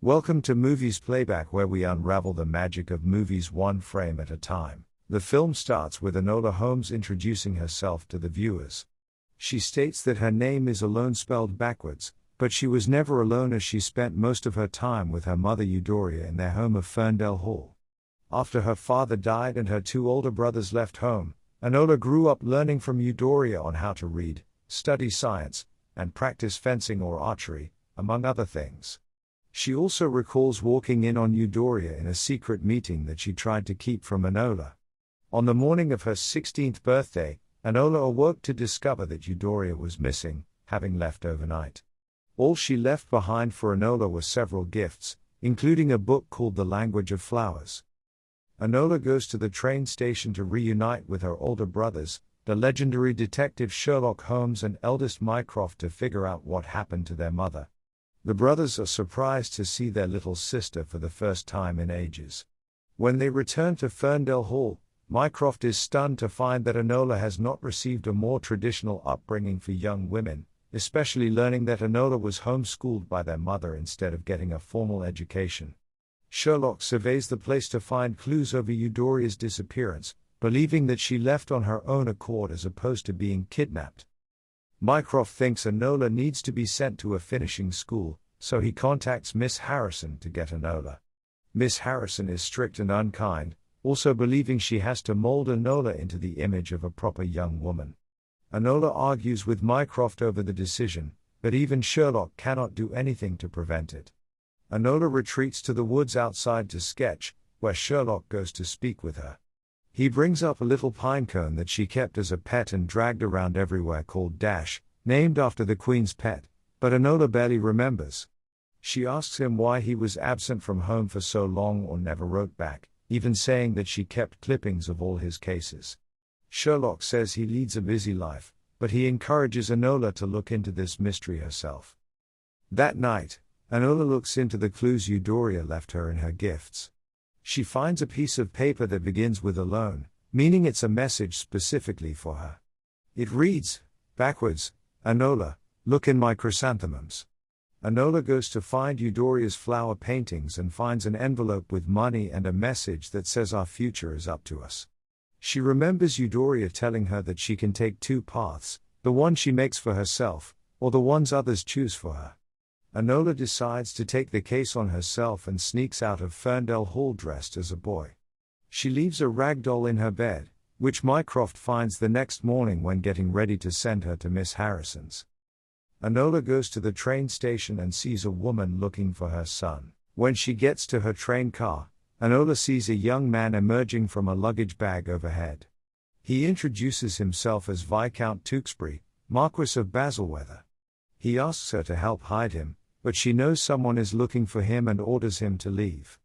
Welcome to Movies Playback, where we unravel the magic of movies one frame at a time. The film starts with Enola Holmes introducing herself to the viewers. She states that her name is alone spelled backwards, but she was never alone as she spent most of her time with her mother Eudora in their home of Ferndale Hall. After her father died and her two older brothers left home, Enola grew up learning from Eudora on how to read, study science, and practice fencing or archery, among other things. She also recalls walking in on Eudora in a secret meeting that she tried to keep from Enola. On the morning of her 16th birthday, Enola awoke to discover that Eudora was missing, having left overnight. All she left behind for Enola were several gifts, including a book called The Language of Flowers. Enola goes to the train station to reunite with her older brothers, the legendary detective Sherlock Holmes and eldest Mycroft, to figure out what happened to their mother. The brothers are surprised to see their little sister for the first time in ages. When they return to Ferndale Hall, Mycroft is stunned to find that Enola has not received a more traditional upbringing for young women, especially learning that Enola was homeschooled by their mother instead of getting a formal education. Sherlock surveys the place to find clues over Eudora's disappearance, believing that she left on her own accord as opposed to being kidnapped. Mycroft thinks Enola needs to be sent to a finishing school, so he contacts Miss Harrison to get Enola. Miss Harrison is strict and unkind, also believing she has to mold Enola into the image of a proper young woman. Enola argues with Mycroft over the decision, but even Sherlock cannot do anything to prevent it. Enola retreats to the woods outside to sketch, where Sherlock goes to speak with her. He brings up a little pinecone that she kept as a pet and dragged around everywhere called Dash, named after the Queen's pet, but Enola barely remembers. She asks him why he was absent from home for so long or never wrote back, even saying that she kept clippings of all his cases. Sherlock says he leads a busy life, but he encourages Enola to look into this mystery herself. That night, Enola looks into the clues Eudora left her in her gifts. She finds a piece of paper that begins with alone, meaning it's a message specifically for her. It reads, backwards, Enola, look in my chrysanthemums. Enola goes to find Eudora's flower paintings and finds an envelope with money and a message that says our future is up to us. She remembers Eudora telling her that she can take two paths, the one she makes for herself, or the ones others choose for her. Enola decides to take the case on herself and sneaks out of Ferndale Hall dressed as a boy. She leaves a rag doll in her bed, which Mycroft finds the next morning when getting ready to send her to Miss Harrison's. Enola goes to the train station and sees a woman looking for her son. When she gets to her train car, Enola sees a young man emerging from a luggage bag overhead. He introduces himself as Viscount Tewkesbury, Marquis of Basilweather. He asks her to help hide him, but she knows someone is looking for him and orders him to leave.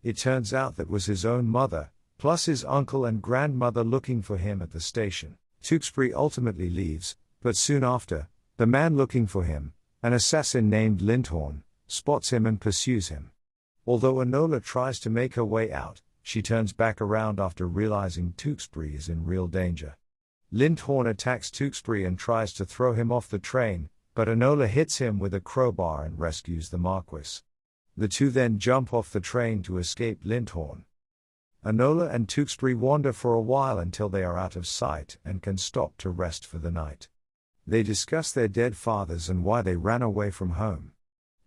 It turns out that was his own mother, plus his uncle and grandmother looking for him at the station. Tewkesbury ultimately leaves, but soon after, the man looking for him, an assassin named Lindhorn, spots him and pursues him. Although Enola tries to make her way out, she turns back around after realizing Tewkesbury is in real danger. Lindhorn attacks Tewkesbury and tries to throw him off the train, but Enola hits him with a crowbar and rescues the Marquis. The two then jump off the train to escape Lindhorn. Enola and Tewkesbury wander for a while until they are out of sight and can stop to rest for the night. They discuss their dead fathers and why they ran away from home.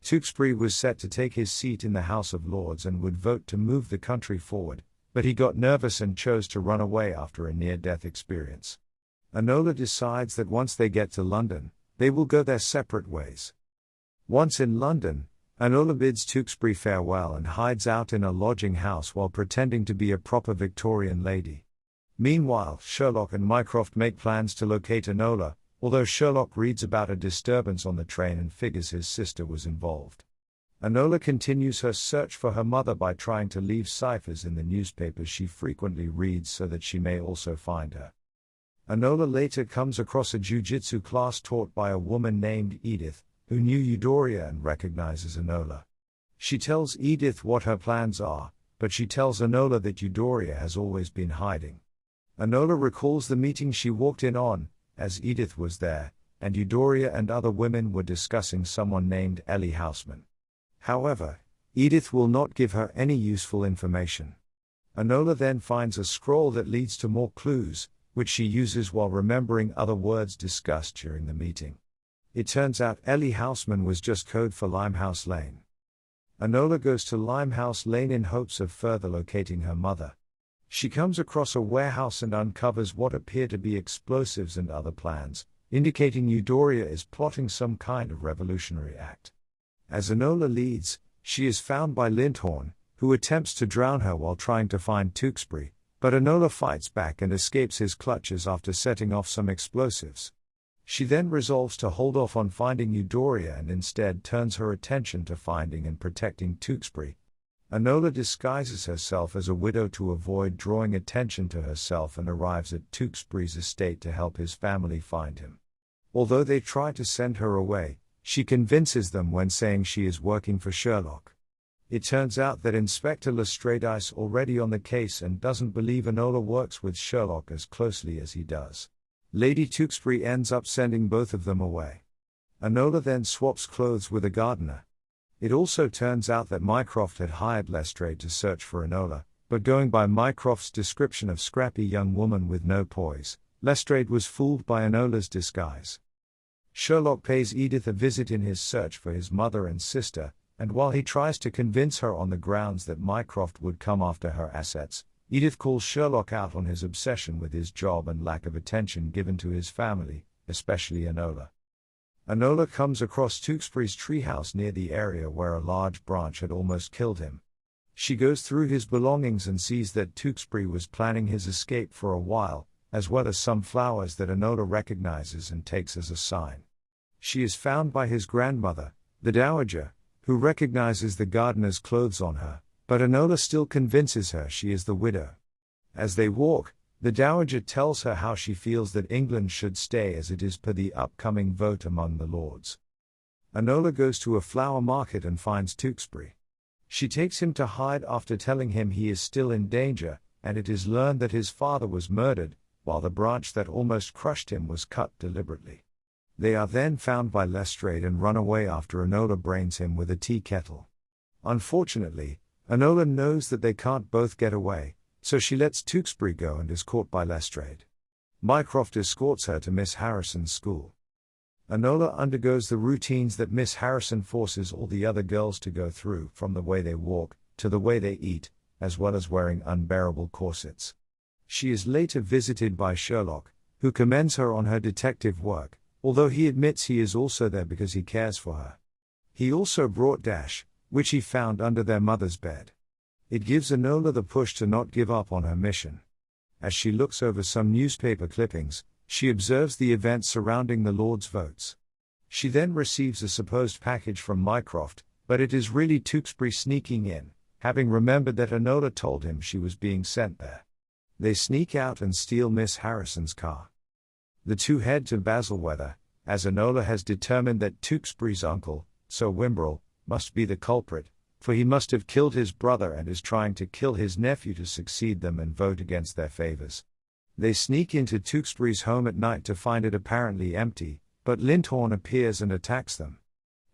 Tewkesbury was set to take his seat in the House of Lords and would vote to move the country forward, but he got nervous and chose to run away after a near-death experience. Enola decides that once they get to London, they will go their separate ways. Once in London, Enola bids Tewkesbury farewell and hides out in a lodging house while pretending to be a proper Victorian lady. Meanwhile, Sherlock and Mycroft make plans to locate Enola, although Sherlock reads about a disturbance on the train and figures his sister was involved. Enola continues her search for her mother by trying to leave ciphers in the newspapers she frequently reads so that she may also find her. Enola later comes across a jiu-jitsu class taught by a woman named Edith, who knew Eudora and recognizes Enola. She tells Edith what her plans are, but she tells Enola that Eudora has always been hiding. Enola recalls the meeting she walked in on, as Edith was there, and Eudora and other women were discussing someone named Ellie Houseman. However, Edith will not give her any useful information. Enola then finds a scroll that leads to more clues, which she uses while remembering other words discussed during the meeting. It turns out Ellie Houseman was just code for Limehouse Lane. Enola goes to Limehouse Lane in hopes of further locating her mother. She comes across a warehouse and uncovers what appear to be explosives and other plans, indicating Euphoria is plotting some kind of revolutionary act. As Enola leads, she is found by Lindhorn, who attempts to drown her while trying to find Tewkesbury, but Enola fights back and escapes his clutches after setting off some explosives. She then resolves to hold off on finding Euphoria and instead turns her attention to finding and protecting Tewkesbury. Enola disguises herself as a widow to avoid drawing attention to herself and arrives at Tewkesbury's estate to help his family find him. Although they try to send her away, she convinces them when saying she is working for Sherlock. It turns out that Inspector Lestrade is already on the case and doesn't believe Enola works with Sherlock as closely as he does. Lady Tewkesbury ends up sending both of them away. Enola then swaps clothes with a gardener. It also turns out that Mycroft had hired Lestrade to search for Enola, but going by Mycroft's description of scrappy young woman with no poise, Lestrade was fooled by Enola's disguise. Sherlock pays Edith a visit in his search for his mother and sister, and while he tries to convince her on the grounds that Mycroft would come after her assets, Edith calls Sherlock out on his obsession with his job and lack of attention given to his family, especially Enola. Enola comes across Tewkesbury's treehouse near the area where a large branch had almost killed him. She goes through his belongings and sees that Tewkesbury was planning his escape for a while, as well as some flowers that Enola recognizes and takes as a sign. She is found by his grandmother, the Dowager, who recognizes the gardener's clothes on her, but Enola still convinces her she is the widow. As they walk, the Dowager tells her how she feels that England should stay as it is per the upcoming vote among the lords. Enola goes to a flower market and finds Tewkesbury. She takes him to hide after telling him he is still in danger, and it is learned that his father was murdered, while the branch that almost crushed him was cut deliberately. They are then found by Lestrade and run away after Enola brains him with a tea kettle. Unfortunately, Enola knows that they can't both get away, so she lets Tewkesbury go and is caught by Lestrade. Mycroft escorts her to Miss Harrison's school. Enola undergoes the routines that Miss Harrison forces all the other girls to go through, from the way they walk, to the way they eat, as well as wearing unbearable corsets. She is later visited by Sherlock, who commends her on her detective work, although he admits he is also there because he cares for her. He also brought Dash, which he found under their mother's bed. It gives Enola the push to not give up on her mission. As she looks over some newspaper clippings, she observes the events surrounding the Lord's votes. She then receives a supposed package from Mycroft, but it is really Tewkesbury sneaking in, having remembered that Enola told him she was being sent there. They sneak out and steal Miss Harrison's car. The two head to Basilweather, as Enola has determined that Tewkesbury's uncle, Sir Wimbrel, must be the culprit, for he must have killed his brother and is trying to kill his nephew to succeed them and vote against their favors. They sneak into Tewkesbury's home at night to find it apparently empty, but Lindhorn appears and attacks them.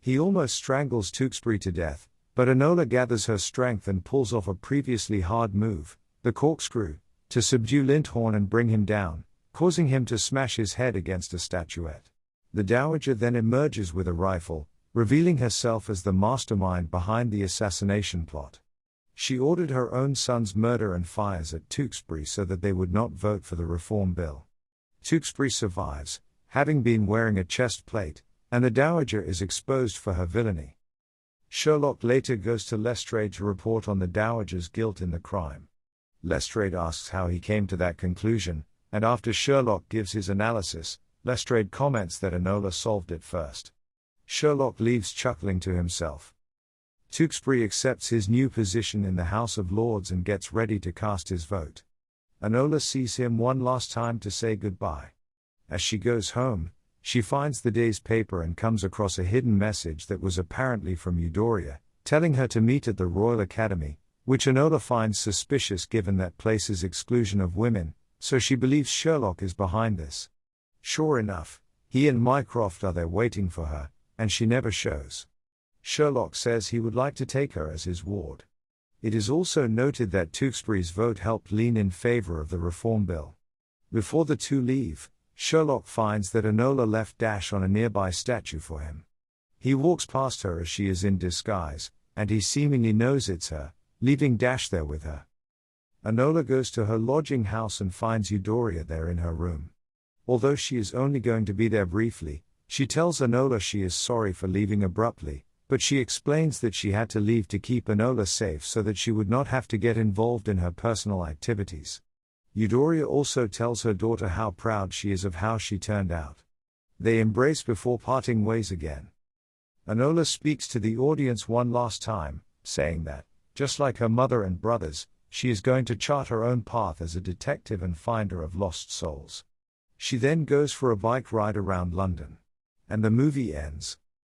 He almost strangles Tewkesbury to death, but Enola gathers her strength and pulls off a previously hard move, the corkscrew, to subdue Lindhorn and bring him down, causing him to smash his head against a statuette. The Dowager then emerges with a rifle, revealing herself as the mastermind behind the assassination plot. She ordered her own son's murder and fires at Tewkesbury so that they would not vote for the Reform Bill. Tewkesbury survives, having been wearing a chest plate, and the Dowager is exposed for her villainy. Sherlock later goes to Lestrade to report on the Dowager's guilt in the crime. Lestrade asks how he came to that conclusion, and after Sherlock gives his analysis, Lestrade comments that Enola solved it first. Sherlock leaves chuckling to himself. Tewkesbury accepts his new position in the House of Lords and gets ready to cast his vote. Enola sees him one last time to say goodbye. As she goes home, she finds the day's paper and comes across a hidden message that was apparently from Euphoria, telling her to meet at the Royal Academy, which Enola finds suspicious given that place's exclusion of women, so she believes Sherlock is behind this. Sure enough, he and Mycroft are there waiting for her, and she never shows. Sherlock says he would like to take her as his ward. It is also noted that Tewkesbury's vote helped lean in favor of the Reform Bill. Before the two leave, Sherlock finds that Enola left Dash on a nearby statue for him. He walks past her as she is in disguise, and he seemingly knows it's her, leaving Dash there with her. Enola goes to her lodging house and finds Eudora there in her room. Although she is only going to be there briefly, she tells Enola she is sorry for leaving abruptly, but she explains that she had to leave to keep Enola safe so that she would not have to get involved in her personal activities. Eudora also tells her daughter how proud she is of how she turned out. They embrace before parting ways again. Enola speaks to the audience one last time, saying that, just like her mother and brothers, she is going to chart her own path as a detective and finder of lost souls. She then goes for a bike ride around London. And the movie ends.